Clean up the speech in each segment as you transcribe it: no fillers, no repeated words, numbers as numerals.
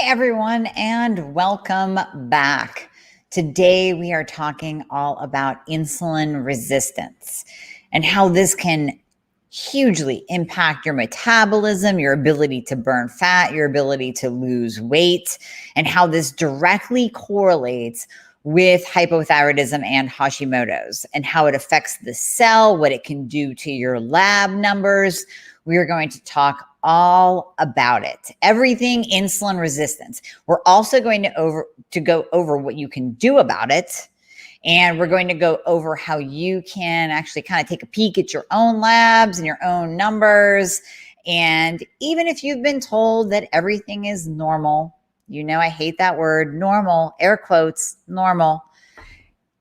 Hi, everyone, and welcome back. Today, we are talking all about insulin resistance and how this can hugely impact your metabolism, your ability to burn fat, your ability to lose weight, and how this directly correlates with hypothyroidism and Hashimoto's and how it affects the cell, what it can do to your lab numbers. We are going to talk all about it. Everything insulin resistance. We're also going to go over what you can do about it. And we're going to go over how you can actually kind of take a peek at your own labs and your own numbers. And even if you've been told that everything is normal, you know I hate that word, normal, air quotes, normal.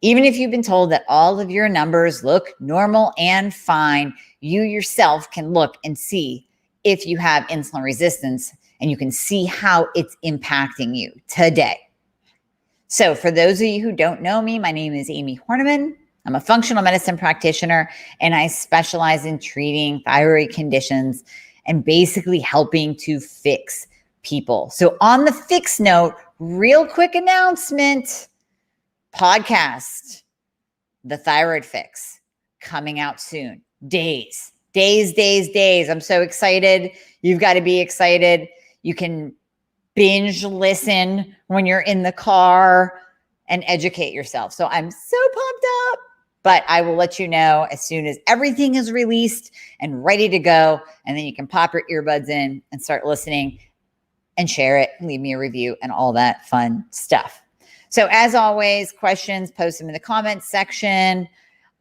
Even if you've been told that all of your numbers look normal and fine, you yourself can look and see if you have insulin resistance, and you can see how it's impacting you today. So for those of you who don't know me, my name is Amie Hornaman. I'm a functional medicine practitioner, and I specialize in treating thyroid conditions and basically helping to fix people. So on the fix note, real quick announcement, podcast, The Thyroid Fix, coming out soon. Days. I'm so excited. You've got to be excited. You can binge listen when you're in the car and educate yourself. So I'm so pumped up, but I will let you know as soon as everything is released and ready to go. And then you can pop your earbuds in and start listening and share it, leave me a review and all that fun stuff. So as always, questions, post them in the comments section.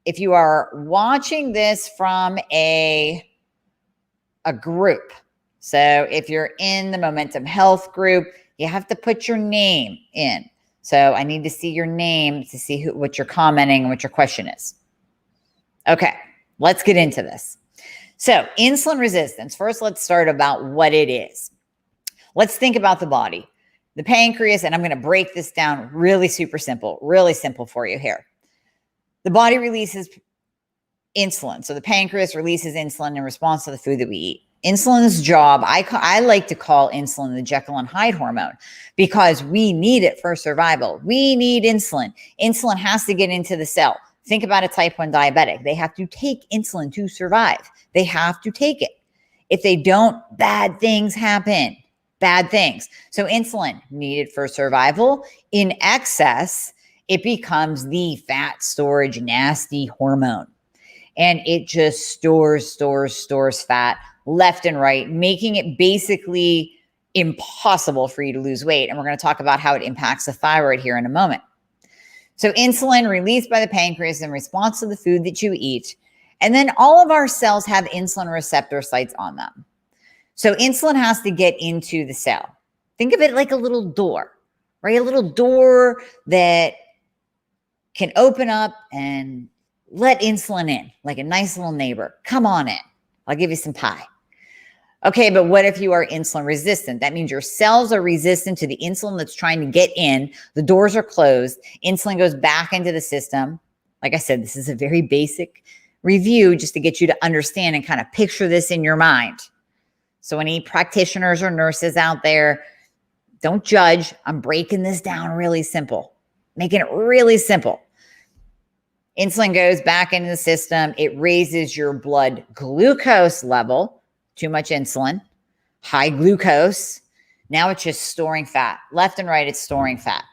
If you are watching this from a group, so if you're in the Momentum Health group, you have to put your name in. So I need to see your name to see what you're commenting and what your question is. Okay, let's get into this. So insulin resistance. First, let's start about what it is. Let's think about the body. The pancreas, and I'm going to break this down really super simple, really simple for you here. The body releases insulin. So the pancreas releases insulin in response to the food that we eat. Insulin's job, I like to call insulin the Jekyll and Hyde hormone because we need it for survival. We need insulin. Insulin has to get into the cell. Think about a type 1 diabetic. They have to take insulin to survive. They have to take it. If they don't, bad things happen. Bad things. So insulin needed for survival. In excess, it becomes the fat storage nasty hormone. And it just stores fat left and right, making it basically impossible for you to lose weight. And we're going to talk about how it impacts the thyroid here in a moment. So insulin released by the pancreas in response to the food that you eat. And then all of our cells have insulin receptor sites on them. So insulin has to get into the cell. Think of it like a little door, right? A little door that can open up and let insulin in, like a nice little neighbor. Come on in. I'll give you some pie. Okay, but what if you are insulin resistant? That means your cells are resistant to the insulin that's trying to get in. The doors are closed. Insulin goes back into the system. Like I said, this is a very basic review just to get you to understand and kind of picture this in your mind. So any practitioners or nurses out there, don't judge. I'm breaking this down really simple, making it really simple. Insulin goes back into the system. It raises your blood glucose level. Too much insulin, high glucose. Now it's just storing fat. Left and right, it's storing fat,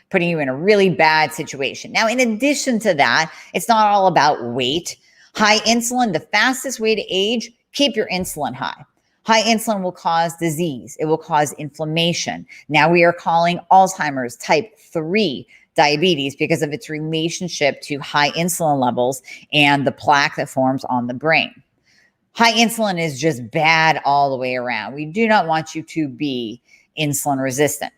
putting you in a really bad situation. Now, in addition to that, it's not all about weight. High insulin, the fastest way to age, keep your insulin high. High insulin will cause disease. It will cause inflammation. Now we are calling Alzheimer's type 3 diabetes because of its relationship to high insulin levels and the plaque that forms on the brain. High insulin is just bad all the way around. We do not want you to be insulin resistant.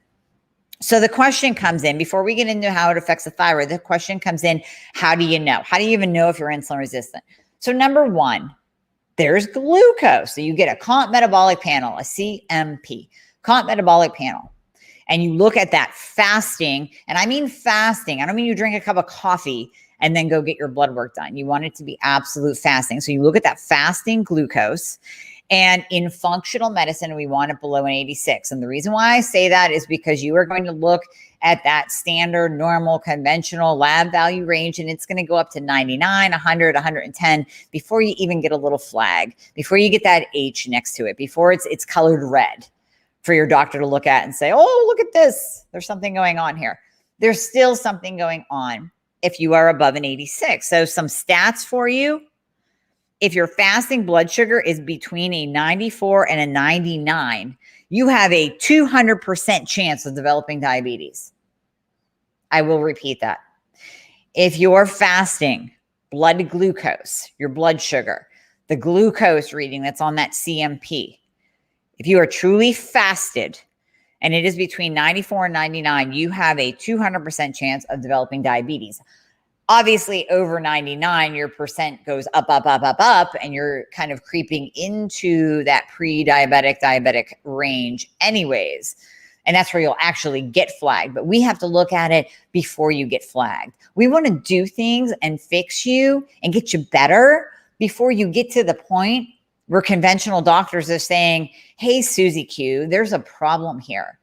So the question comes in, before we get into how it affects the thyroid, the question comes in, how do you know? How do you even know if you're insulin resistant? So number one, there's glucose. So you get a comp metabolic panel, a CMP, comp metabolic panel. And you look at that fasting, and I mean fasting. I don't mean you drink a cup of coffee and then go get your blood work done. You want it to be absolute fasting. So you look at that fasting glucose, And in functional medicine, we want it below an 86. And the reason why I say that is because you are going to look at that standard, normal, conventional lab value range, and it's going to go up to 99, 100, 110 before you even get a little flag, before you get that H next to it, before it's colored red for your doctor to look at and say, oh, look at this. There's something going on here. There's still something going on if you are above an 86. So some stats for you. If your fasting blood sugar is between a 94 and a 99, you have a 200% chance of developing diabetes. I will repeat that. If your fasting blood glucose, your blood sugar, the glucose reading that's on that CMP, if you are truly fasted and it is between 94 and 99, you have a 200% chance of developing diabetes. Obviously, over 99, your percent goes up, and you're kind of creeping into that pre-diabetic, diabetic range anyways. And that's where you'll actually get flagged. But we have to look at it before you get flagged. We want to do things and fix you and get you better before you get to the point where conventional doctors are saying, hey, Susie Q, there's a problem here.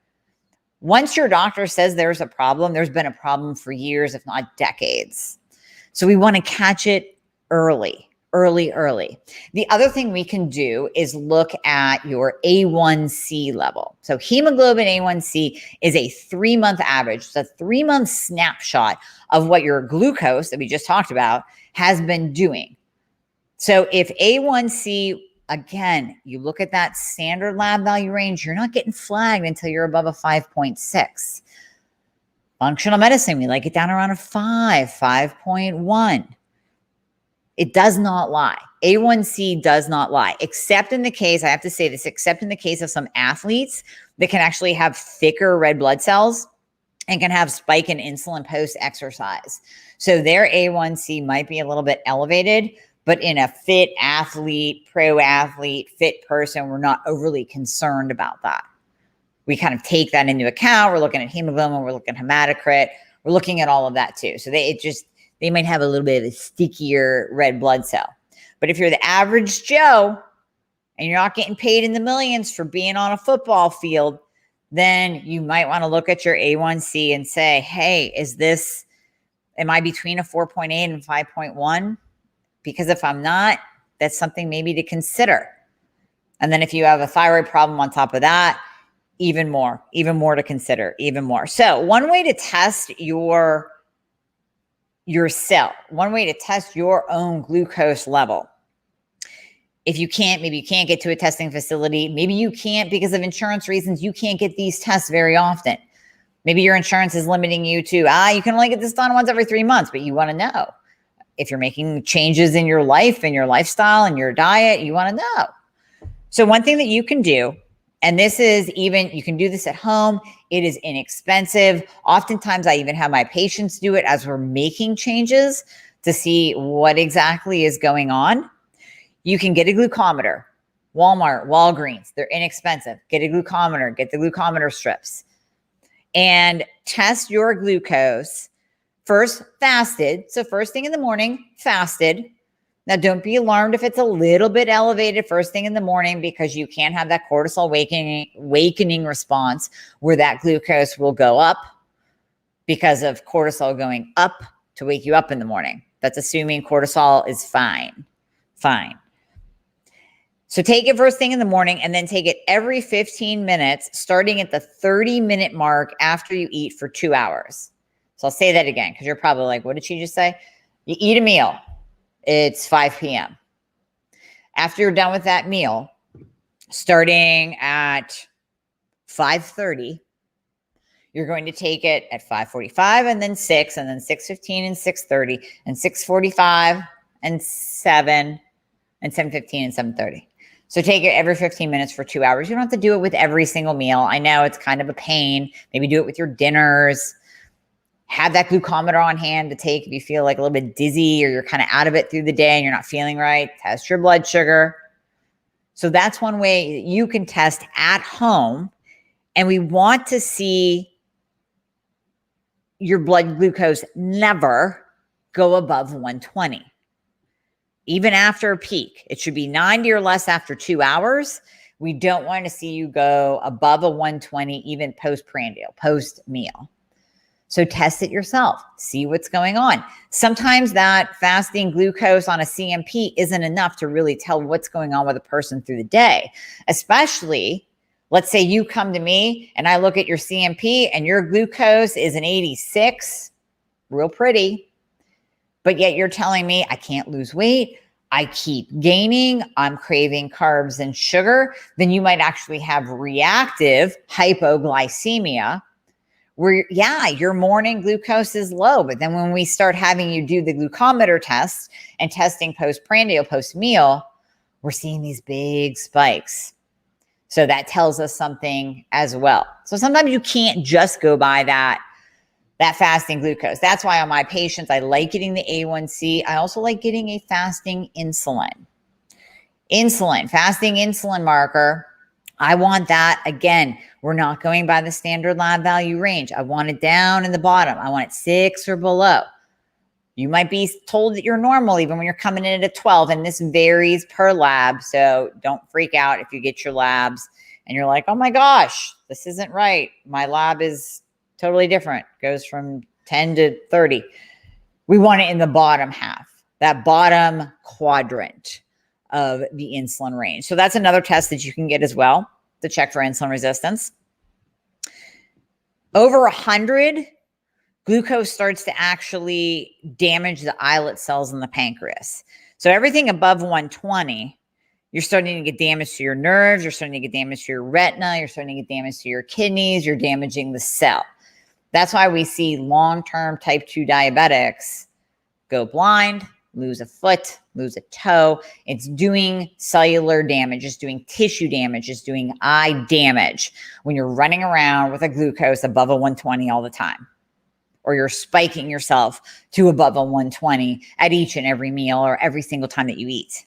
Once your doctor says there's a problem, there's been a problem for years, if not decades. So we want to catch it early. The other thing we can do is look at your A1C level. So hemoglobin A1C is a 3-month average. It's a 3-month snapshot of what your glucose that we just talked about has been doing. So if A1C, again, you look at that standard lab value range, you're not getting flagged until you're above a 5.6. Functional medicine, we like it down around a 5, 5.1. It does not lie. A1C does not lie, except in the case, I have to say this, except in the case of some athletes that can actually have thicker red blood cells and can have spike in insulin post-exercise. So their A1C might be a little bit elevated, but in a fit athlete, pro athlete, fit person, we're not overly concerned about that. We kind of take that into account. We're looking at hemoglobin, we're looking at hematocrit, we're looking at all of that too. So they might have a little bit of a stickier red blood cell. But if you're the average Joe and you're not getting paid in the millions for being on a football field, then you might want to look at your A1C and say, hey, am I between a 4.8 and 5.1? Because if I'm not, that's something maybe to consider. And then if you have a thyroid problem on top of that, even more to consider, even more. So one way to test your cell, one way to test your own glucose level. If you can't, maybe you can't get to a testing facility. Maybe you can't because of insurance reasons. You can't get these tests very often. Maybe your insurance is limiting you to, you can only get this done once every 3 months, but you want to know. If you're making changes in your life and your lifestyle and your diet, you want to know. So one thing that you can do, and this is even, you can do this at home. It is inexpensive. Oftentimes I even have my patients do it as we're making changes to see what exactly is going on. You can get a glucometer. Walmart, Walgreens, they're inexpensive. Get a glucometer, get the glucometer strips and test your glucose. First, fasted. So first thing in the morning, fasted. Now, don't be alarmed if it's a little bit elevated first thing in the morning because you can't have that cortisol awakening response where that glucose will go up because of cortisol going up to wake you up in the morning. That's assuming cortisol is fine. So take it first thing in the morning and then take it every 15 minutes, starting at the 30-minute mark after you eat for 2 hours. So I'll say that again because you're probably like, what did she just say? You eat a meal. It's 5 p.m. After you're done with that meal, starting at 5:30, you're going to take it at 5:45 and then 6 and then 6:15 and 6:30 and 6:45 and 7 and 7:15 and 7:30. So take it every 15 minutes for 2 hours. You don't have to do it with every single meal. I know it's kind of a pain. Maybe do it with your dinners. Have that glucometer on hand to take if you feel like a little bit dizzy or you're kind of out of it through the day and you're not feeling right. Test your blood sugar. So that's one way that you can test at home. And we want to see your blood glucose never go above 120. even after a peak. It should be 90 or less after 2 hours. We don't want to see you go above a 120, even post-prandial, post-meal. So test it yourself. See what's going on. Sometimes that fasting glucose on a CMP isn't enough to really tell what's going on with a person through the day. Especially, let's say you come to me and I look at your CMP and your glucose is an 86, real pretty, but yet you're telling me I can't lose weight, I keep gaining, I'm craving carbs and sugar, then you might actually have reactive hypoglycemia, where, yeah, your morning glucose is low, but then when we start having you do the glucometer test and testing post-prandial, post-meal, we're seeing these big spikes. So that tells us something as well. So sometimes you can't just go by that fasting glucose. That's why on my patients, I like getting the A1C. I also like getting a fasting insulin. Fasting insulin marker. I want that. Again, we're not going by the standard lab value range. I want it down in the bottom. I want it 6 or below. You might be told that you're normal even when you're coming in at a 12, and this varies per lab. So don't freak out if you get your labs and you're like, oh my gosh, this isn't right. My lab is totally different. Goes from 10 to 30. We want it in the bottom half, that bottom quadrant of the insulin range. So that's another test that you can get as well to check for insulin resistance. Over 100, glucose starts to actually damage the islet cells in the pancreas. So everything above 120, you're starting to get damage to your nerves, you're starting to get damage to your retina, you're starting to get damage to your kidneys, you're damaging the cell. That's why we see long-term type 2 diabetics go blind, lose a foot, lose a toe. It's doing cellular damage. It's doing tissue damage. It's doing eye damage when you're running around with a glucose above a 120 all the time, or you're spiking yourself to above a 120 at each and every meal or every single time that you eat.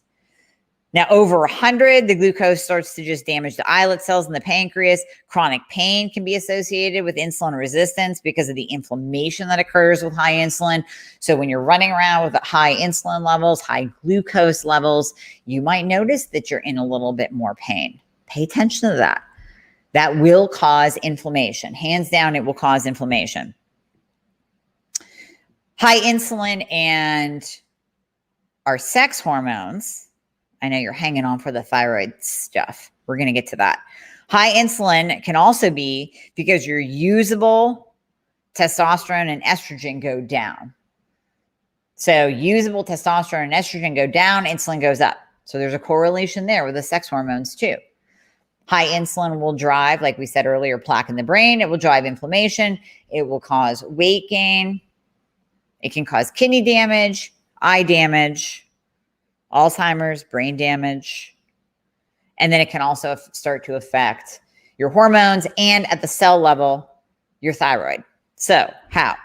Now, over 100, the glucose starts to just damage the islet cells in the pancreas. Chronic pain can be associated with insulin resistance because of the inflammation that occurs with high insulin. So when you're running around with high insulin levels, high glucose levels, you might notice that you're in a little bit more pain. Pay attention to that. That will cause inflammation. Hands down, it will cause inflammation. High insulin and our sex hormones. I know you're hanging on for the thyroid stuff. We're going to get to that. High insulin can also be because your usable testosterone and estrogen go down. So usable testosterone and estrogen go down, insulin goes up. So there's a correlation there with the sex hormones too. High insulin will drive, like we said earlier, plaque in the brain. It will drive inflammation. It will cause weight gain. It can cause kidney damage, eye damage, Alzheimer's, brain damage. And then it can also start to affect your hormones and at the cell level, your thyroid. So how?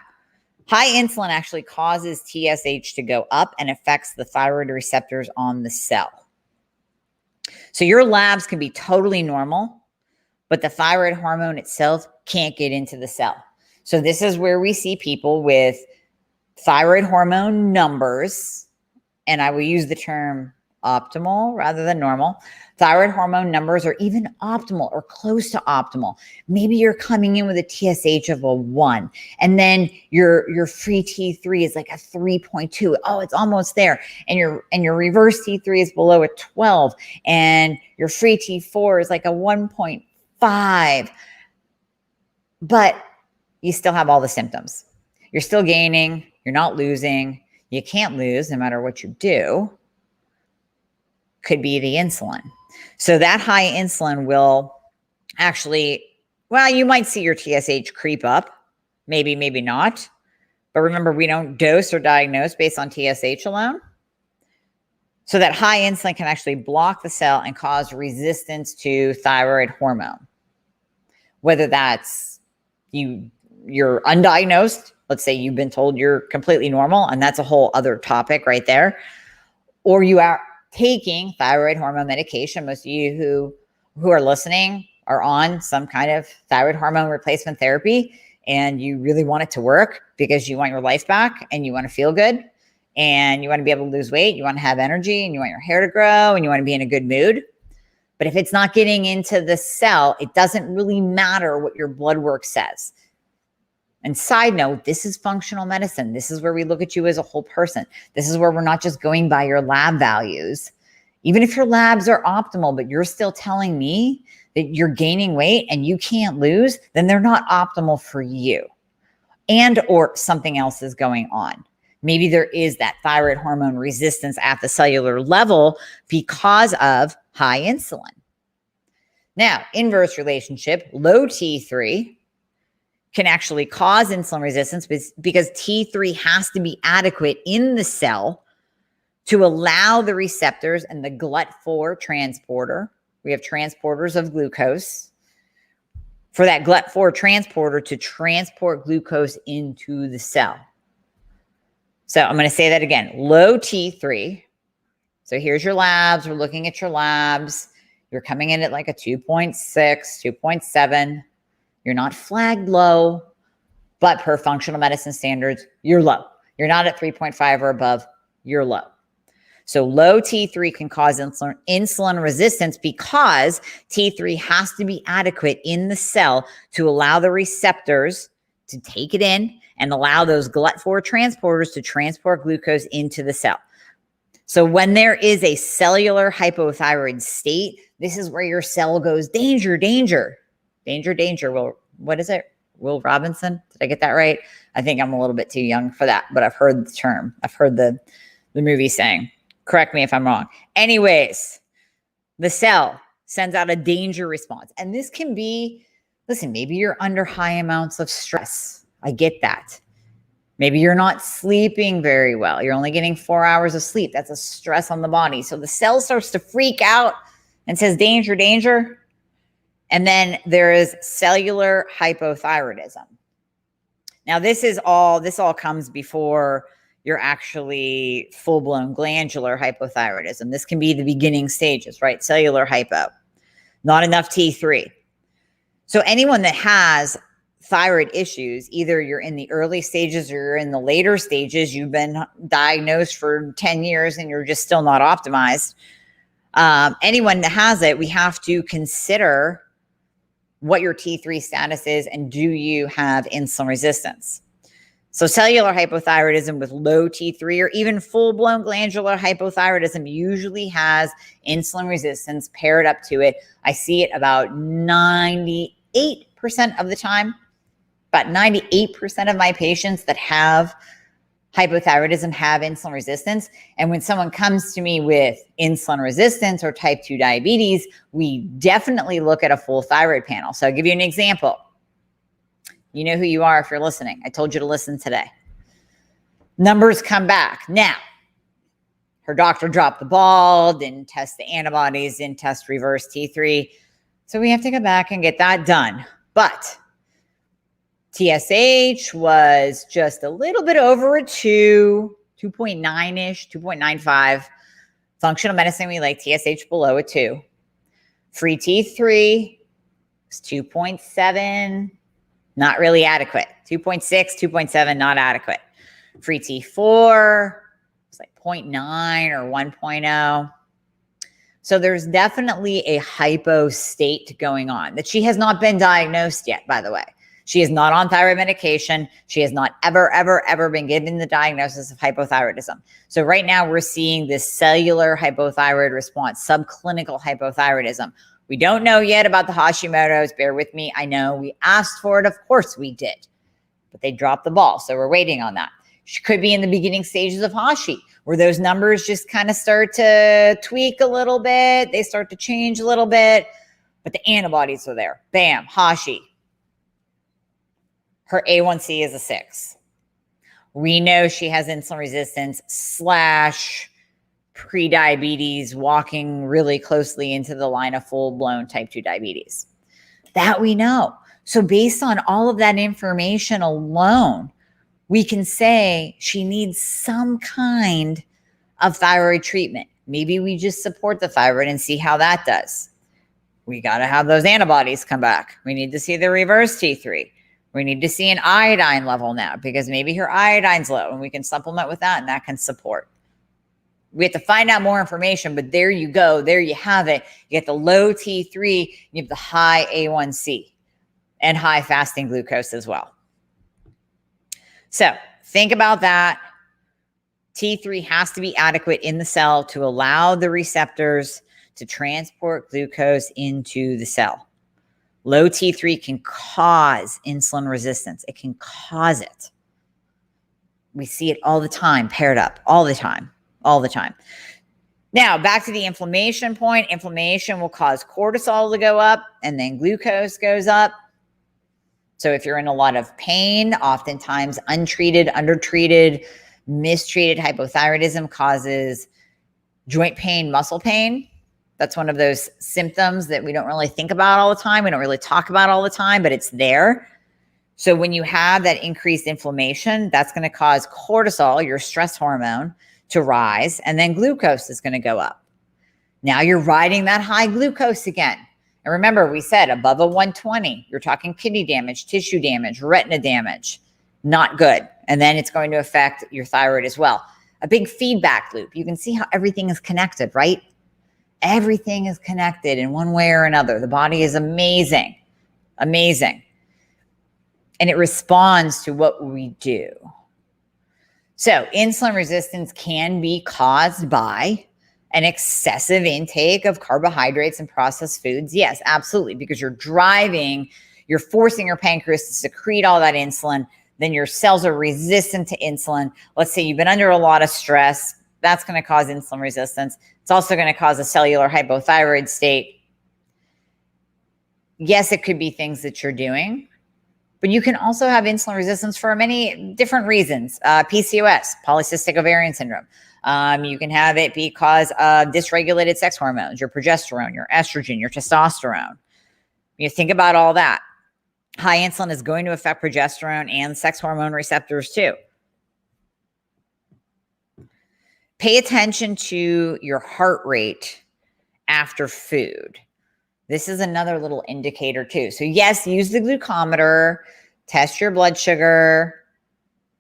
High insulin actually causes TSH to go up and affects the thyroid receptors on the cell. So your labs can be totally normal, but the thyroid hormone itself can't get into the cell. So this is where we see people with thyroid hormone numbers, and I will use the term optimal rather than normal. Thyroid hormone numbers are even optimal or close to optimal. Maybe you're coming in with a TSH of a 1, and then your free T3 is like a 3.2. Oh, it's almost there. And your reverse T3 is below a 12, and your free T4 is like a 1.5. But you still have all the symptoms. You're still gaining, you're not losing. You can't lose no matter what you do. Could be the insulin. So that high insulin will actually, well, you might see your TSH creep up. Maybe, maybe not. But remember, we don't dose or diagnose based on TSH alone. So that high insulin can actually block the cell and cause resistance to thyroid hormone. Whether that's you're undiagnosed, let's say you've been told you're completely normal, and that's a whole other topic right there. Or you are taking thyroid hormone medication. Most of you who are listening are on some kind of thyroid hormone replacement therapy, and you really want it to work because you want your life back and you want to feel good. and you want to be able to lose weight, you want to have energy, and you want your hair to grow, and you want to be in a good mood. But if it's not getting into the cell, it doesn't really matter what your blood work says. And side note, this is functional medicine. This is where we look at you as a whole person. This is where we're not just going by your lab values. Even if your labs are optimal, but you're still telling me that you're gaining weight and you can't lose, then they're not optimal for you. And or something else is going on. Maybe there is that thyroid hormone resistance at the cellular level because of high insulin. Now, inverse relationship, low T3 can actually cause insulin resistance because T3 has to be adequate in the cell to allow the receptors and the GLUT4 transporter. We have transporters of glucose. For that GLUT4 transporter to transport glucose into the cell. So I'm going to say that again, low T3. So here's your labs. We're looking at your labs. You're coming in at like a 2.6, 2.7. You're not flagged low, but per functional medicine standards, you're low. You're not at 3.5 or above, you're low. So low T3 can cause insulin resistance because T3 has to be adequate in the cell to allow the receptors to take it in and allow those GLUT4 transporters to transport glucose into the cell. So when there is a cellular hypothyroid state, this is where your cell goes, danger, danger, danger, danger. Well, what is it? Will Robinson? Did I get that right? I think I'm a little bit too young for that, but I've heard the term. I've heard the movie saying. Correct me if I'm wrong. Anyways, the cell sends out a danger response. And this can be, listen, maybe you're under high amounts of stress. I get that. Maybe you're not sleeping very well. You're only getting 4 hours of sleep. That's a stress on the body. So the cell starts to freak out and says, danger, danger. And then there is cellular hypothyroidism. Now, this all comes before you're actually full-blown glandular hypothyroidism. This can be the beginning stages, right? Cellular hypo, not enough T3. So anyone that has thyroid issues, either you're in the early stages or you're in the later stages, you've been diagnosed for 10 years and you're just still not optimized. Anyone that has it, we have to consider what your T3 status is and do you have insulin resistance? So cellular hypothyroidism with low T3 or even full-blown glandular hypothyroidism usually has insulin resistance paired up to it. I see it about 98% of the time. About 98% of my patients that have hypothyroidism have insulin resistance. And when someone comes to me with insulin resistance or type 2 diabetes, we definitely look at a full thyroid panel. So I'll give you an example. You know who you are if you're listening. I told you to listen today. Numbers come back. Now, her doctor dropped the ball, didn't test the antibodies, didn't test reverse T3. So we have to go back and get that done. But TSH was just a little bit over a 2.9-ish, 2.95. Functional medicine, we like TSH below a 2. Free T3 is 2.7. Not really adequate. 2.6, 2.7, not adequate. Free T4 was like 0.9 or 1.0. So there's definitely a hypo state going on that she has not been diagnosed yet, by the way. She is not on thyroid medication. She has not ever been given the diagnosis of hypothyroidism. So right now we're seeing this cellular hypothyroid response, subclinical hypothyroidism. We don't know yet about the Hashimoto's. Bear with me. I know we asked for it. Of course we did. But they dropped the ball. So we're waiting on that. She could be in the beginning stages of Hashi, where those numbers just kind of start to tweak a little bit. They start to change a little bit. But the antibodies are there. Bam, Hashi. Her A1C is a 6. We know she has insulin resistance / prediabetes, walking really closely into the line of full-blown type 2 diabetes. That we know. So based on all of that information alone, we can say she needs some kind of thyroid treatment. Maybe we just support the thyroid and see how that does. We got to have those antibodies come back. We need to see the reverse T3. We need to see an iodine level now because maybe her iodine's low and we can supplement with that and that can support. We have to find out more information, but there you go. There you have it. You get the low T3, you have the high A1C and high fasting glucose as well. So think about that. T3 has to be adequate in the cell to allow the receptors to transport glucose into the cell. Low T3 can cause insulin resistance. It can cause it. We see it all the time, paired up, all the time. Now, back to the inflammation point. Inflammation will cause cortisol to go up and then glucose goes up. So if you're in a lot of pain, oftentimes untreated, undertreated, mistreated hypothyroidism causes joint pain, muscle pain. That's one of those symptoms that we don't really think about all the time. We don't really talk about all the time, but it's there. So when you have that increased inflammation, that's going to cause cortisol, your stress hormone, to rise, and then glucose is going to go up. Now you're riding that high glucose again. And remember, we said above a 120, you're talking kidney damage, tissue damage, retina damage. Not good. And then it's going to affect your thyroid as well. A big feedback loop. You can see how everything is connected, right? Everything is connected in one way or another. The body is amazing. Amazing. And it responds to what we do. So insulin resistance can be caused by an excessive intake of carbohydrates and processed foods. Yes, absolutely. Because you're forcing your pancreas to secrete all that insulin. Then your cells are resistant to insulin. Let's say you've been under a lot of stress. That's going to cause insulin resistance. It's also going to cause a cellular hypothyroid state. Yes, it could be things that you're doing. But you can also have insulin resistance for many different reasons. PCOS, polycystic ovarian syndrome. You can have it because of dysregulated sex hormones, your progesterone, your estrogen, your testosterone. You think about all that. High insulin is going to affect progesterone and sex hormone receptors too. Pay attention to your heart rate after food. This is another little indicator too. So yes, use the glucometer, test your blood sugar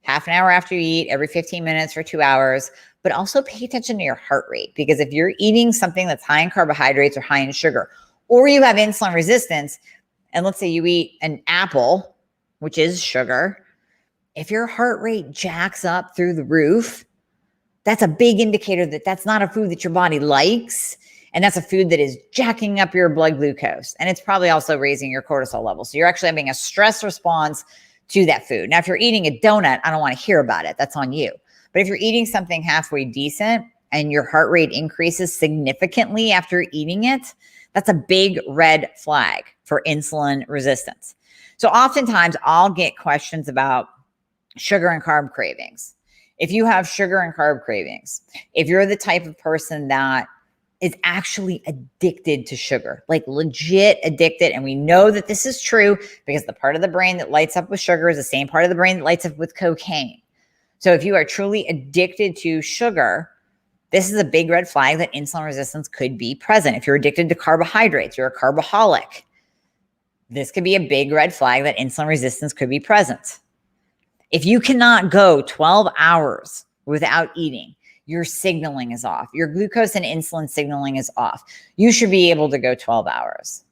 half an hour after you eat, every 15 minutes for 2 hours, but also pay attention to your heart rate because if you're eating something that's high in carbohydrates or high in sugar, or you have insulin resistance, and let's say you eat an apple, which is sugar, if your heart rate jacks up through the roof, that's a big indicator that that's not a food that your body likes. And that's a food that is jacking up your blood glucose. And it's probably also raising your cortisol level. So you're actually having a stress response to that food. Now, if you're eating a donut, I don't want to hear about it. That's on you. But if you're eating something halfway decent and your heart rate increases significantly after eating it, that's a big red flag for insulin resistance. So oftentimes I'll get questions about sugar and carb cravings. If you have sugar and carb cravings, if you're the type of person that is actually addicted to sugar, like legit addicted. And we know that this is true because the part of the brain that lights up with sugar is the same part of the brain that lights up with cocaine. So if you are truly addicted to sugar, this is a big red flag that insulin resistance could be present. If you're addicted to carbohydrates, you're a carboholic. This could be a big red flag that insulin resistance could be present. If you cannot go 12 hours without eating, your signaling is off. Your glucose and insulin signaling is off. You should be able to go 12 hours.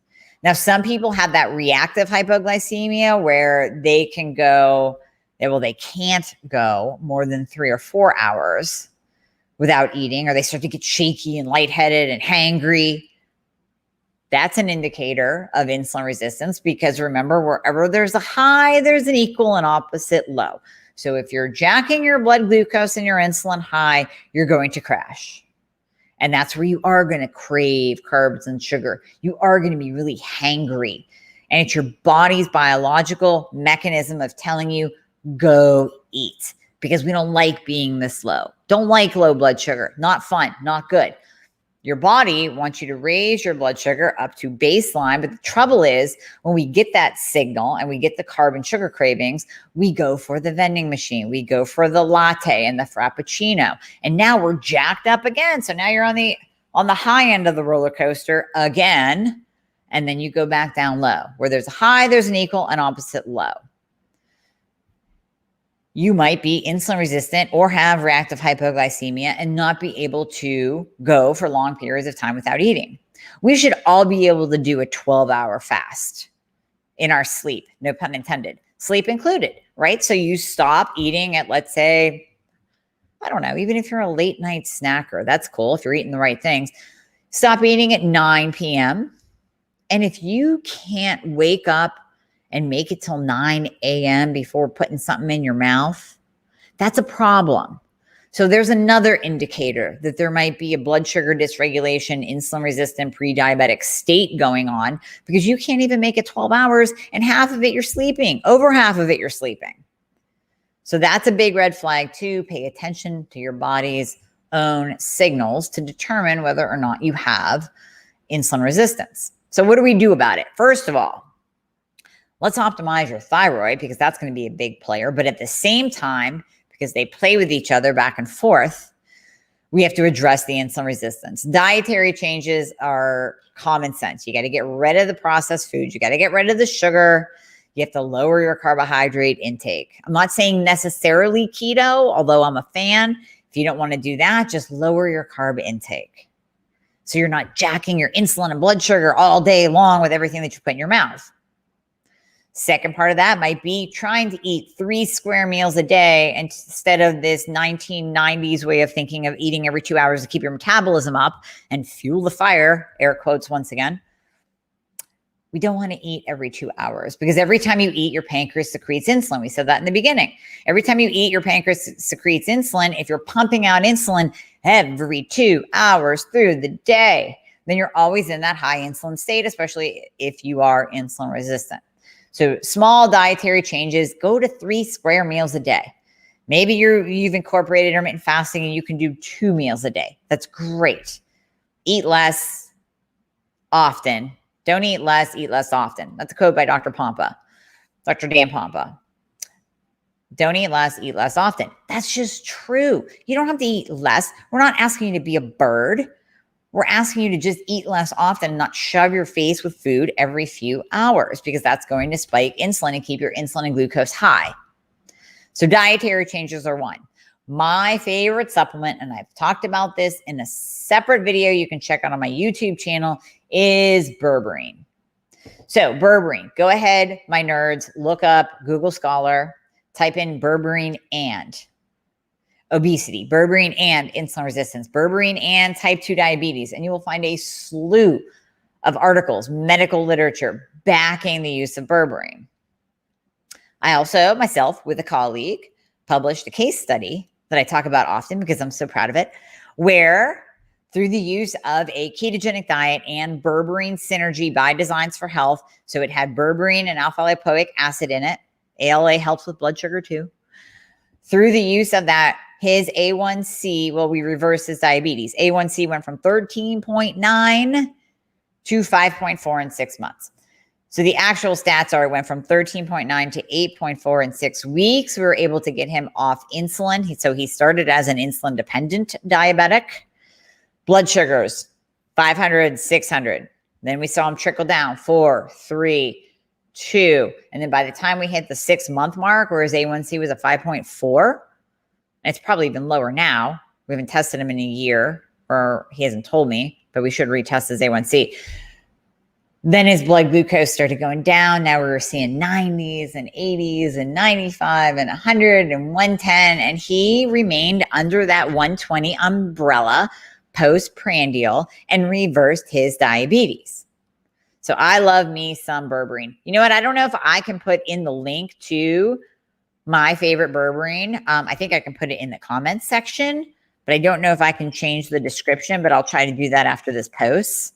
Now, some people have that reactive hypoglycemia where they can't go more than 3 or 4 hours without eating, or they start to get shaky and lightheaded and hangry. That's an indicator of insulin resistance because remember, wherever there's a high, there's an equal and opposite low. So if you're jacking your blood glucose and your insulin high, you're going to crash. And that's where you are going to crave carbs and sugar. You are going to be really hangry. And it's your body's biological mechanism of telling you, go eat. Because we don't like being this low. Don't like low blood sugar. Not fun. Not good. Your body wants you to raise your blood sugar up to baseline. But the trouble is when we get that signal and we get the carb and sugar cravings, we go for the vending machine. We go for the latte and the frappuccino. And now we're jacked up again. So now you're on the high end of the roller coaster again. And then you go back down low. Where there's a high, there's an equal and opposite low. you might be insulin resistant or have reactive hypoglycemia and not be able to go for long periods of time without eating. We should all be able to do a 12-hour fast in our sleep, no pun intended, sleep included, right? So you stop eating at, let's say, I don't know, even if you're a late night snacker, that's cool if you're eating the right things. Stop eating at 9 p.m. And if you can't wake up and make it till 9 a.m. before putting something in your mouth, that's a problem. So there's another indicator that there might be a blood sugar dysregulation, insulin resistant, pre-diabetic state going on because you can't even make it 12 hours and half of it you're sleeping, over half of it you're sleeping. So that's a big red flag too. Pay attention to your body's own signals to determine whether or not you have insulin resistance. So what do we do about it? First of all, let's optimize your thyroid because that's going to be a big player. But at the same time, because they play with each other back and forth, we have to address the insulin resistance. Dietary changes are common sense. You got to get rid of the processed foods. You got to get rid of the sugar. You have to lower your carbohydrate intake. I'm not saying necessarily keto, although I'm a fan. If you don't want to do that, just lower your carb intake. So you're not jacking your insulin and blood sugar all day long with everything that you put in your mouth. Second part of that might be trying to eat 3 square meals a day instead of this 1990s way of thinking of eating every 2 hours to keep your metabolism up and fuel the fire, air quotes once again. We don't want to eat every 2 hours because every time you eat, your pancreas secretes insulin. We said that in the beginning. Every time you eat, your pancreas secretes insulin. If you're pumping out insulin every 2 hours through the day, then you're always in that high insulin state, especially if you are insulin resistant. So small dietary changes, go to 3 square meals a day. Maybe you've incorporated intermittent fasting and you can do 2 meals a day. That's great. Eat less often. Don't eat less often. That's a quote by Dr. Pompa, Dr. Dan Pompa. Don't eat less often. That's just true. You don't have to eat less. We're not asking you to be a bird. We're asking you to just eat less often and not shove your face with food every few hours because that's going to spike insulin and keep your insulin and glucose high. So dietary changes are one. My favorite supplement, and I've talked about this in a separate video you can check out on my YouTube channel, is berberine. So berberine, go ahead, my nerds, look up Google Scholar, type in berberine and obesity, berberine and insulin resistance, berberine and type 2 diabetes, and you will find a slew of articles, medical literature backing the use of berberine. I also, myself, with a colleague, published a case study that I talk about often because I'm so proud of it, where through the use of a ketogenic diet and berberine synergy by Designs for Health, so it had berberine and alpha lipoic acid in it. ALA helps with blood sugar too. Through the use of that, his A1C, well, we reversed his diabetes. A1C went from 13.9 to 5.4 in 6 months. So the actual stats are it went from 13.9 to 8.4 in 6 weeks. We were able to get him off insulin. So he started as an insulin dependent diabetic. Blood sugars, 500, 600. Then we saw him trickle down, 4, 3, 2. And then by the time we hit the 6-month mark where his A1C was a 5.4, and it's probably even lower now. We haven't tested him in a year, or he hasn't told me, but we should retest his A1C. Then his blood glucose started going down. Now we were seeing 90s and 80s and 95 and 100 and 110. And he remained under that 120 umbrella postprandial and reversed his diabetes. So I love me some berberine. You know what? I don't know if I can put in the link to my favorite berberine. I think I can put it in the comments section, but I don't know if I can change the description, but I'll try to do that after this post.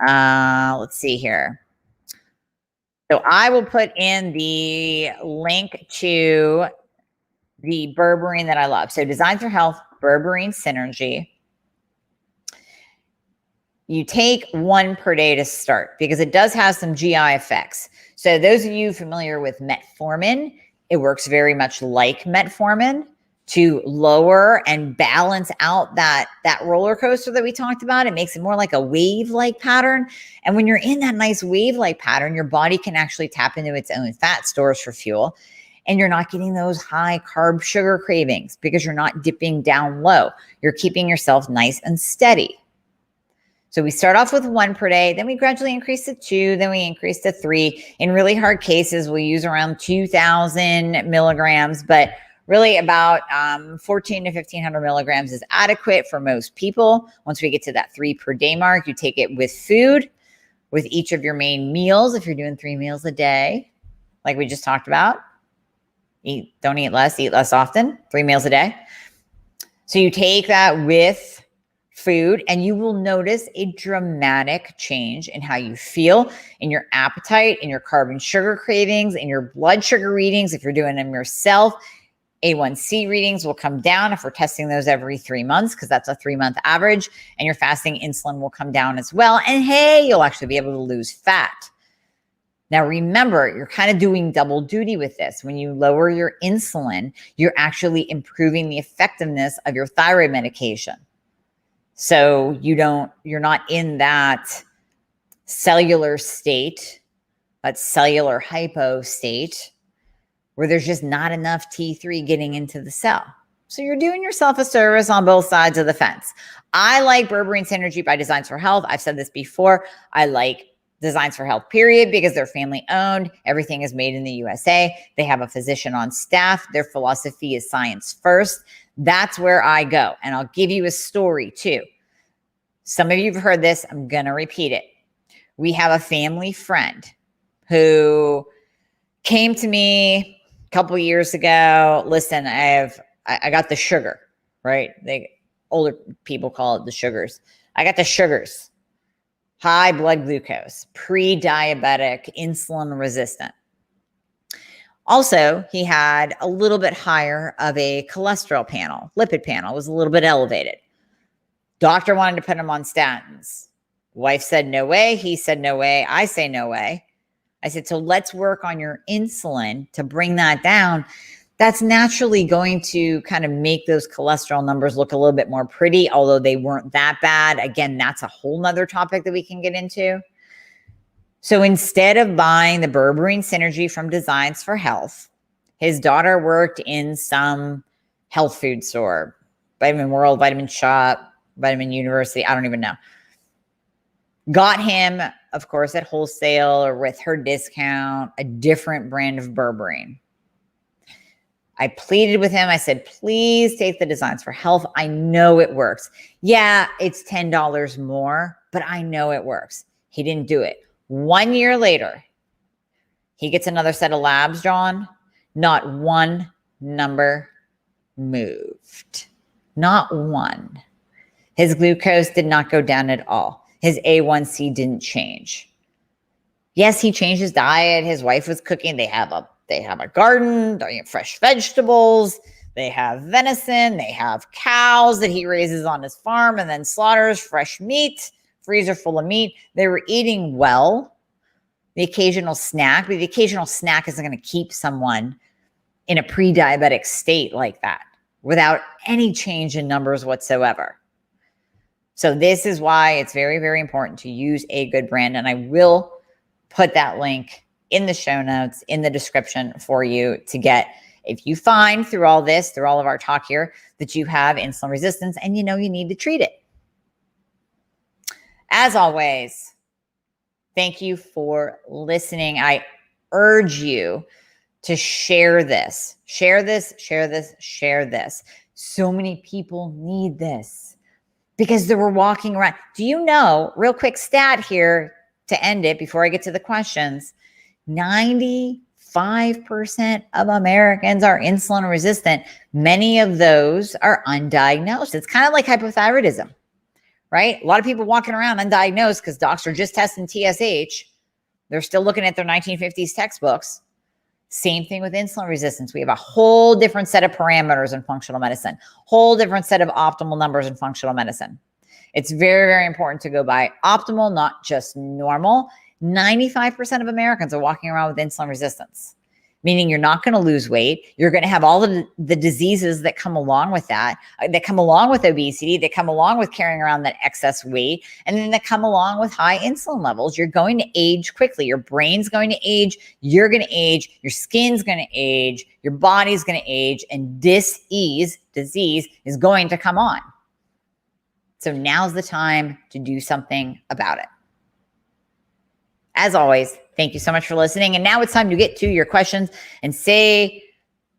Let's see here. So I will put in the link to the berberine that I love. So Designs for Health, berberine synergy. You take 1 per day to start because it does have some GI effects. So those of you familiar with metformin, it works very much like metformin to lower and balance out that roller coaster that we talked about. It makes it more like a wave-like pattern. And when you're in that nice wave-like pattern, your body can actually tap into its own fat stores for fuel. and you're not getting those high carb sugar cravings because you're not dipping down low. You're keeping yourself nice and steady. So we start off with 1 per day, then we gradually increase to 2, then we increase to 3. In really hard cases, we'll use around 2,000 milligrams, but really about 1,400 to 1,500 milligrams is adequate for most people. Once we get to that 3 per day mark, you take it with food, with each of your main meals. If you're doing 3 meals a day, like we just talked about, don't eat less often, 3 meals a day. So you take that with food, and you will notice a dramatic change in how you feel, in your appetite, in your carb and sugar cravings, in your blood sugar readings. If you're doing them yourself, A1C readings will come down if we're testing those every 3 months, because that's a 3-month average, and your fasting insulin will come down as well. And hey, you'll actually be able to lose fat. Now, remember, you're kind of doing double duty with this. When you lower your insulin, you're actually improving the effectiveness of your thyroid medication. So you're not in that cellular state, that cellular hypo state, where there's just not enough T3 getting into the cell. So you're doing yourself a service on both sides of the fence. I like berberine synergy by Designs for Health. I've said this before. I like Designs for Health, period, because they're family owned. Everything is made in the USA. They have a physician on staff. Their philosophy is science first. That's where I go. And I'll give you a story too. Some of you have heard this. I'm going to repeat it. We have a family friend who came to me a couple years ago. Listen, I got the sugar, right? Older people call it the sugars. I got the sugars, high blood glucose, pre-diabetic, insulin resistant. Also, he had a little bit higher of a cholesterol panel, lipid panel, was a little bit elevated. Doctor wanted to put him on statins. Wife said, no way. He said, no way. I say, no way. I said, so let's work on your insulin to bring that down. That's naturally going to kind of make those cholesterol numbers look a little bit more pretty, although they weren't that bad. Again, that's a whole nother topic that we can get into. So instead of buying the berberine synergy from Designs for Health, his daughter worked in some health food store, Vitamin World, Vitamin Shop, Vitamin University, I don't even know. Got him, of course, at wholesale or with her discount, a different brand of berberine. I pleaded with him. I said, please take the Designs for Health. I know it works. Yeah, it's $10 more, but I know it works. He didn't do it. 1 year later, he gets another set of labs drawn. Not one number moved. Not one. His glucose did not go down at all. His A1C didn't change. Yes, he changed his diet. His wife was cooking. They have a garden, they have fresh vegetables, they have venison, they have cows that he raises on his farm and then slaughters, fresh meat, freezer full of meat. They were eating well. The occasional snack, but the occasional snack isn't going to keep someone in a pre-diabetic state like that without any change in numbers whatsoever. So this is why it's very, very important to use a good brand. And I will put that link in the show notes, in the description for you to get. If you find through all this, through all of our talk here, that you have insulin resistance and you know you need to treat it. As always, thank you for listening. I urge you to share this. Share this, share this, share this. So many people need this because they were walking around. Do you know, real quick stat here to end it before I get to the questions, 95% of Americans are insulin resistant. Many of those are undiagnosed. It's kind of like hypothyroidism, right? A lot of people walking around undiagnosed because docs are just testing TSH. They're still looking at their 1950s textbooks. Same thing with insulin resistance. We have a whole different set of parameters in functional medicine, whole different set of optimal numbers in functional medicine. It's very, very important to go by optimal, not just normal. 95% of Americans are walking around with insulin resistance. meaning you're not going to lose weight. You're going to have all of the diseases that come along with that come along with obesity, that come along with carrying around that excess weight, and then that come along with high insulin levels. You're going to age quickly. Your brain's going to age. You're going to age. Your skin's going to age. Your body's going to age, and disease is going to come on. So now's the time to do something about it. As always, thank you so much for listening. And now it's time to get to your questions and say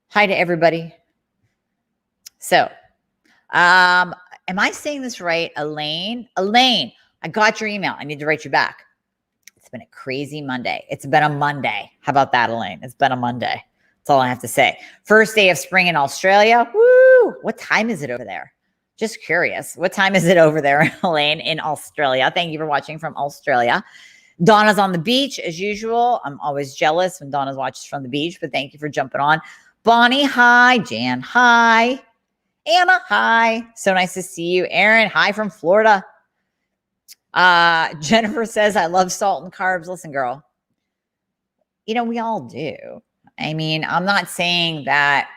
hi to everybody. So, am I saying this right? Elaine, I got your email. I need to write you back. It's been a crazy Monday. It's been a Monday. How about that, Elaine? It's been a Monday. That's all I have to say. First day of spring in Australia. Woo! What time is it over there? Just curious. What time is it over there, Elaine, in Australia? Thank you for watching from Australia. Donna's on the beach as usual. I'm always jealous when Donna watches from the beach, but thank you for jumping on. Bonnie, hi. Jan, hi. Anna, hi. So nice to see you. Aaron, hi from Florida. Jennifer says, I love salt and carbs. Listen, girl, we all do. I mean, I'm not saying that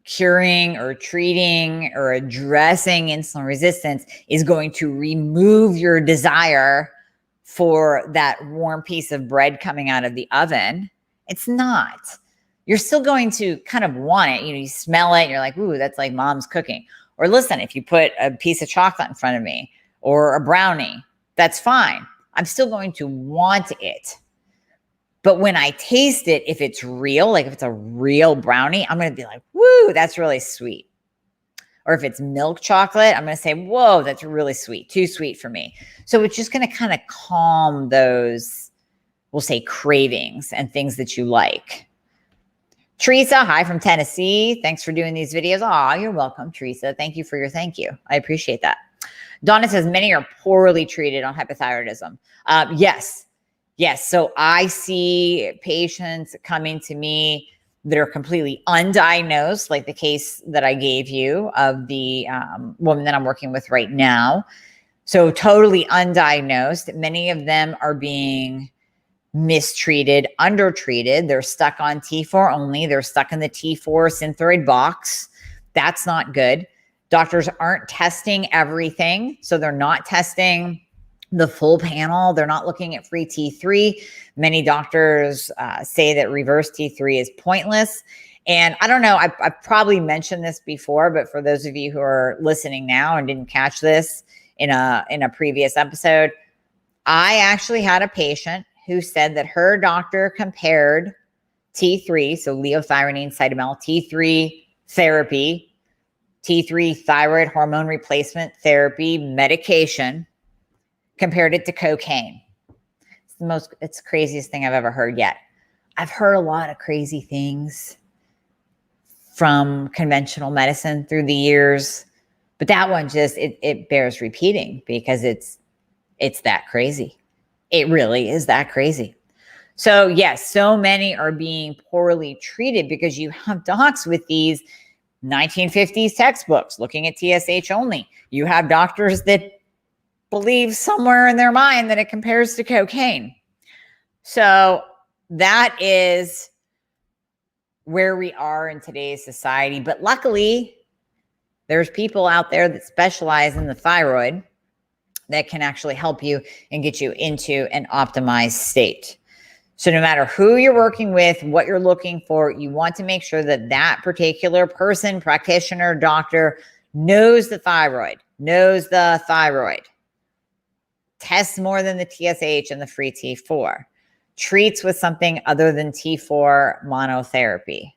curing or treating or addressing insulin resistance is going to remove your desire for that warm piece of bread coming out of the oven. It's not. You're still going to kind of want it. You smell it. And you're like, ooh, that's like mom's cooking. Or listen, if you put a piece of chocolate in front of me or a brownie, that's fine. I'm still going to want it. But when I taste it, if it's real, like if it's a real brownie, I'm going to be like, woo, that's really sweet. Or if it's milk chocolate, I'm going to say, whoa, that's really sweet, too sweet for me. So it's just going to kind of calm those, we'll say, cravings and things that you like. Teresa, hi from Tennessee. Thanks for doing these videos. Oh, you're welcome, Teresa. Thank you for your thank you. I appreciate that. Donna says many are poorly treated on hypothyroidism. Yes. So I see patients coming to me that are completely undiagnosed, like the case that I gave you of the woman that I'm working with right now. So totally undiagnosed. Many of them are being mistreated, undertreated. They're stuck on T4 only. They're stuck in the T4 Synthroid box. That's not good. Doctors aren't testing everything. So they're not testing the full panel. They're not looking at free T3. Many doctors say that reverse T3 is pointless. And I don't know, I've probably mentioned this before, but for those of you who are listening now and didn't catch this in a previous episode, I actually had a patient who said that her doctor compared T3, so liothyronine, cytomel, T3 therapy, T3 thyroid hormone replacement therapy medication, compared it to cocaine. It's the craziest thing I've ever heard yet. I've heard a lot of crazy things from conventional medicine through the years, but that one just, it bears repeating because it's that crazy. It really is that crazy. So yes, so many are being poorly treated because you have docs with these 1950s textbooks looking at TSH only. You have doctors that believe somewhere in their mind that it compares to cocaine. So that is where we are in today's society. But luckily, there's people out there that specialize in the thyroid that can actually help you and get you into an optimized state. So no matter who you're working with, what you're looking for, you want to make sure that that particular person, practitioner, doctor knows the thyroid, tests more than the TSH and the free T4, treats with something other than T4 monotherapy.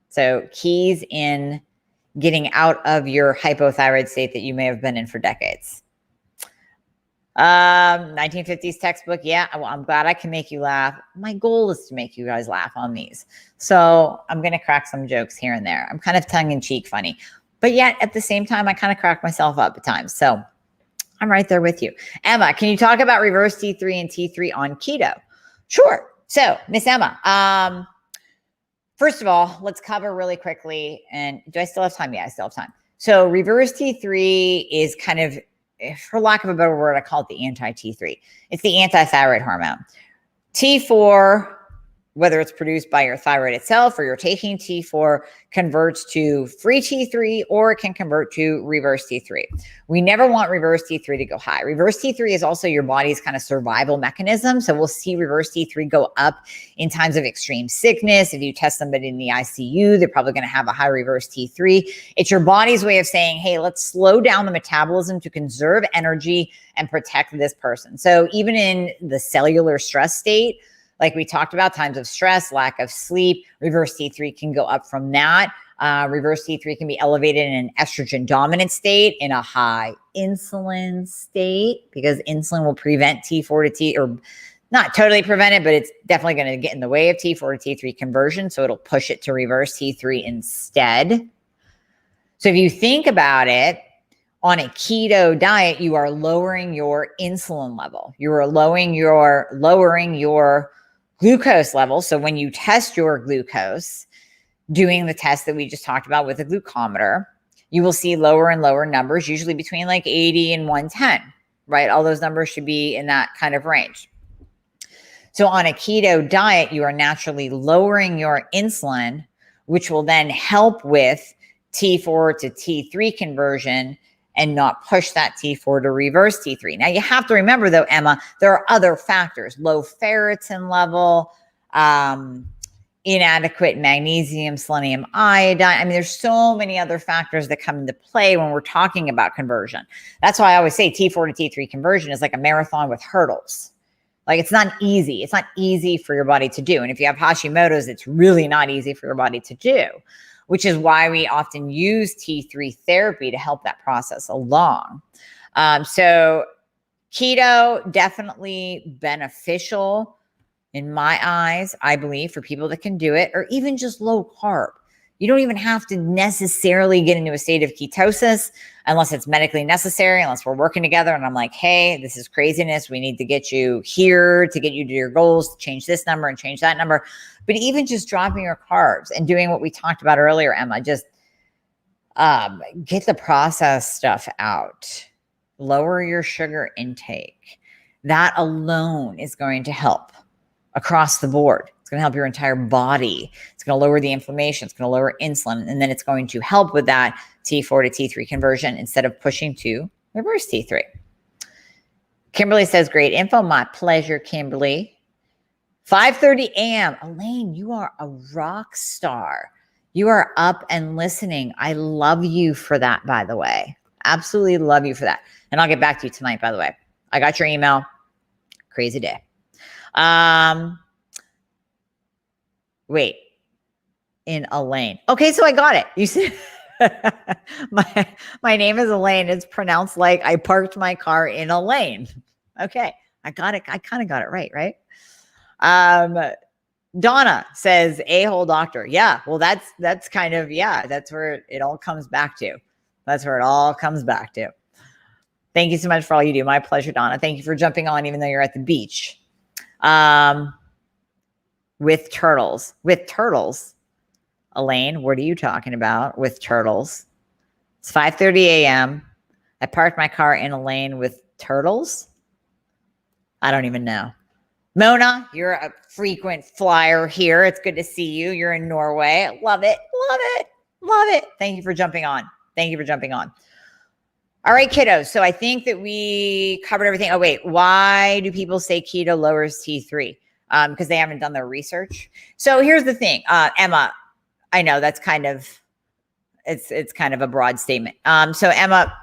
So keys in getting out of your hypothyroid state that you may have been in for decades. 1950s textbook. Yeah, well, I'm glad I can make you laugh. My goal is to make you guys laugh on these. So I'm going to crack some jokes here and there. I'm kind of tongue-in-cheek funny, but yet at the same time, I kind of crack myself up at times. So I'm right there with you. Emma, can you talk about reverse T3 and T3 on keto? Sure. So Miss Emma, first of all, let's cover really quickly. And do I still have time? Yeah, I still have time. So reverse T3 is kind of, for lack of a better word, I call it the anti-T3. It's the anti-thyroid hormone. T4 whether it's produced by your thyroid itself or you're taking T4, converts to free T3 or it can convert to reverse T3. We never want reverse T3 to go high. Reverse T3 is also your body's kind of survival mechanism. So we'll see reverse T3 go up in times of extreme sickness. If you test somebody in the ICU, they're probably going to have a high reverse T3. It's your body's way of saying, hey, let's slow down the metabolism to conserve energy and protect this person. So even in the cellular stress state, like we talked about, times of stress, lack of sleep, reverse T3 can go up from that. Reverse T3 can be elevated in an estrogen dominant state, in a high insulin state, because insulin will prevent T4 to T, or not totally prevent it, but it's definitely going to get in the way of T4 to T3 conversion. So it'll push it to reverse T3 instead. So if you think about it, on a keto diet, you are lowering your insulin level. You are lowering your glucose level. So when you test your glucose, doing the test that we just talked about with a glucometer, you will see lower and lower numbers, usually between like 80 and 110, right? All those numbers should be in that kind of range. So on a keto diet, you are naturally lowering your insulin, which will then help with T4 to T3 conversion and not push that T4 to reverse T3. Now, you have to remember, though, Emma, there are other factors: low ferritin level, inadequate magnesium, selenium, iodine. I mean, there's so many other factors that come into play when we're talking about conversion. That's why I always say T4 to T3 conversion is like a marathon with hurdles. Like, it's not easy. It's not easy for your body to do. And if you have Hashimoto's, it's really not easy for your body to do, which is why we often use T3 therapy to help that process along. So keto, definitely beneficial in my eyes, I believe, for people that can do it, or even just low carb. You don't even have to necessarily get into a state of ketosis unless it's medically necessary, unless we're working together and I'm like, hey, this is craziness. We need to get you here to get you to your goals, to change this number and change that number. But even just dropping your carbs and doing what we talked about earlier, Emma, just get the processed stuff out. Lower your sugar intake. That alone is going to help across the board. It's going to help your entire body. It's going to lower the inflammation. It's going to lower insulin. And then it's going to help with that T4 to T3 conversion instead of pushing to reverse T3. Kimberly says, great info. My pleasure, Kimberly. 5:30 a.m. Elaine, you are a rock star. You are up and listening. I love you for that, by the way. Absolutely love you for that. And I'll get back to you tonight, by the way. I got your email. Crazy day. Wait, in Elaine. Okay, so I got it. You said my name is Elaine. It's pronounced like I parked my car in a lane. Okay, I got it. I kind of got it right? Donna says, a-hole doctor. Yeah, well, that's kind of, yeah, that's where it all comes back to. That's where it all comes back to. Thank you so much for all you do. My pleasure, Donna. Thank you for jumping on, even though you're at the beach. With turtles. With turtles. Elaine, what are you talking about with turtles? It's 5:30 a.m. I parked my car in a lane with turtles. I don't even know. Mona, you're a frequent flyer here. It's good to see you. You're in Norway. Love it. Love it. Love it. Thank you for jumping on. Thank you for jumping on. All right, kiddos. So I think that we covered everything. Oh, wait. Why do people say keto lowers T3? Because they haven't done their research. So here's the thing, Emma, I know that's kind of, it's kind of a broad statement. So Emma,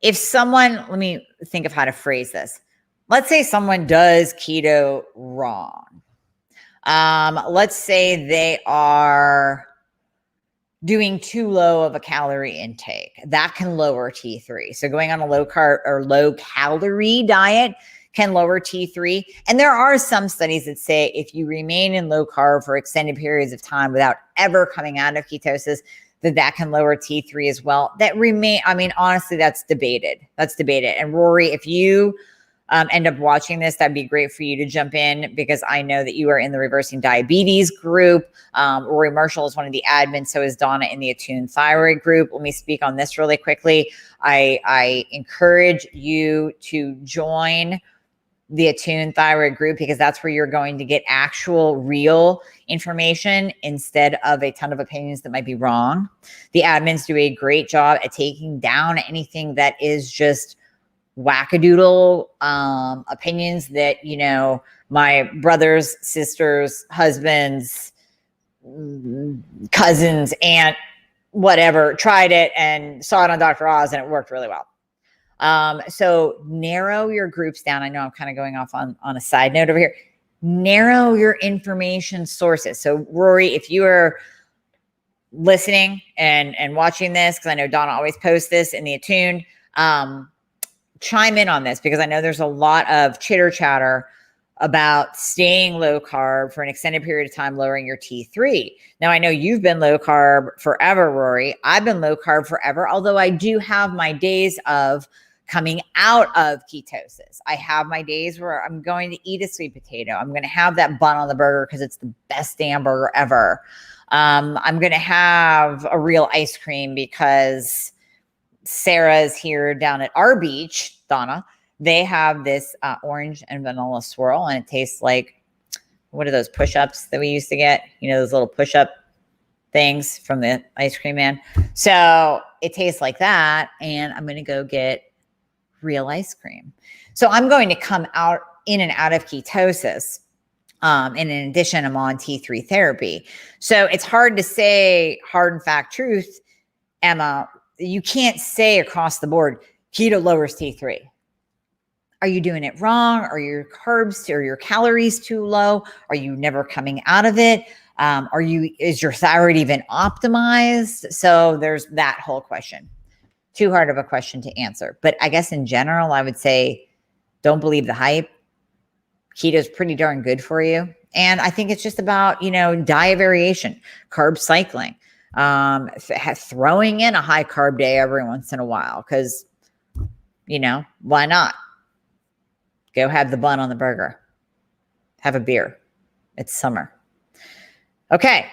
if someone, let me think of how to phrase this. Let's say someone does keto wrong. Let's say they are doing too low of a calorie intake. That can lower T3. So going on a low carb or low calorie diet can lower T3. And there are some studies that say if you remain in low carb for extended periods of time without ever coming out of ketosis, that can lower T3 as well. I mean, honestly, that's debated. That's debated. And Rory, if you end up watching this, that'd be great for you to jump in, because I know that you are in the Reversing Diabetes group. Rory Marshall is one of the admins. So is Donna in the Attuned Thyroid group. Let me speak on this really quickly. I encourage you to join the Attune Thyroid group, because that's where you're going to get actual real information instead of a ton of opinions that might be wrong. The admins do a great job at taking down anything that is just wackadoodle opinions that, you know, my brothers, sisters, husbands, cousins, aunt, whatever, tried it and saw it on Dr. Oz and it worked really well. So narrow your groups down. I know I'm kind of going off on a side note over here. Narrow your information sources. So Rory, if you are listening and watching this, because I know Donna always posts this in the Attune, chime in on this, because I know there's a lot of chitter chatter about staying low carb for an extended period of time, lowering your T3. Now, I know you've been low carb forever, Rory. I've been low carb forever, although I do have my days of coming out of ketosis. I have my days where I'm going to eat a sweet potato. I'm going to have that bun on the burger because it's the best damn burger ever. I'm going to have a real ice cream because Sarah's here down at our beach, Donna. They have this orange and vanilla swirl, and it tastes like, what are those push-ups that we used to get? You know, those little push-up things from the ice cream man. So it tastes like that, and I'm going to go get real ice cream. So I'm going to come out in and out of ketosis. And in addition, I'm on T3 therapy. So it's hard to say hard and fact truth, Emma. You can't say across the board, keto lowers T3. Are you doing it wrong? Are your carbs or your calories too low? Are you never coming out of it? Is your thyroid even optimized? So there's that whole question. Too hard of a question to answer. But I guess in general, I would say, don't believe the hype. Keto is pretty darn good for you. And I think it's just about, you know, diet variation, carb cycling, throwing in a high carb day every once in a while, because, you know, why not? Go have the bun on the burger. Have a beer. It's summer. Okay.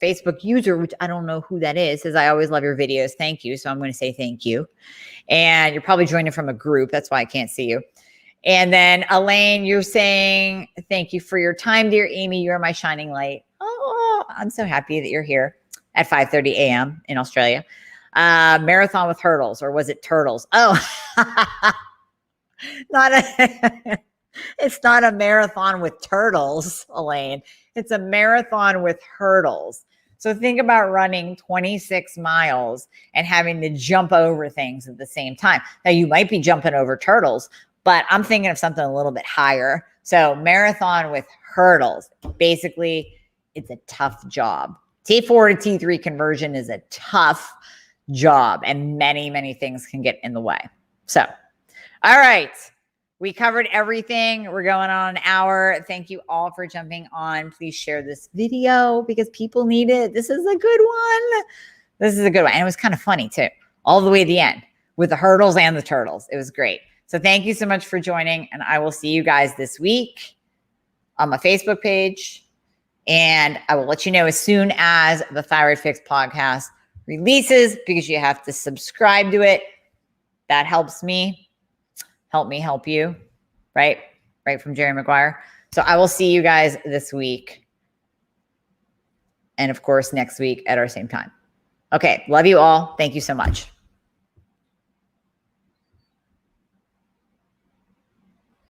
Facebook user, which I don't know who that is, says, I always love your videos. Thank you. So I'm going to say thank you. And you're probably joining from a group. That's why I can't see you. And then Elaine, you're saying, thank you for your time, dear Amie. You're my shining light. Oh, I'm so happy that you're here at 5:30 a.m. in Australia. Marathon with hurdles, or was it turtles? Oh, it's not a marathon with turtles, Elaine. It's a marathon with hurdles. So think about running 26 miles and having to jump over things at the same time. Now, you might be jumping over turtles, but I'm thinking of something a little bit higher. So marathon with hurdles. Basically, it's a tough job. T4 to T3 conversion is a tough job, and many, many things can get in the way. So, all right. We covered everything. We're going on an hour. Thank you all for jumping on. Please share this video because people need it. This is a good one. This is a good one. And it was kind of funny too, all the way at the end with the hurdles and the turtles. It was great. So thank you so much for joining. And I will see you guys this week on my Facebook page. And I will let you know as soon as the Thyroid Fix podcast releases, because you have to subscribe to it. That helps me. Help me help you, right? Right from Jerry Maguire. So I will see you guys this week. And of course, next week at our same time. Okay. Love you all. Thank you so much.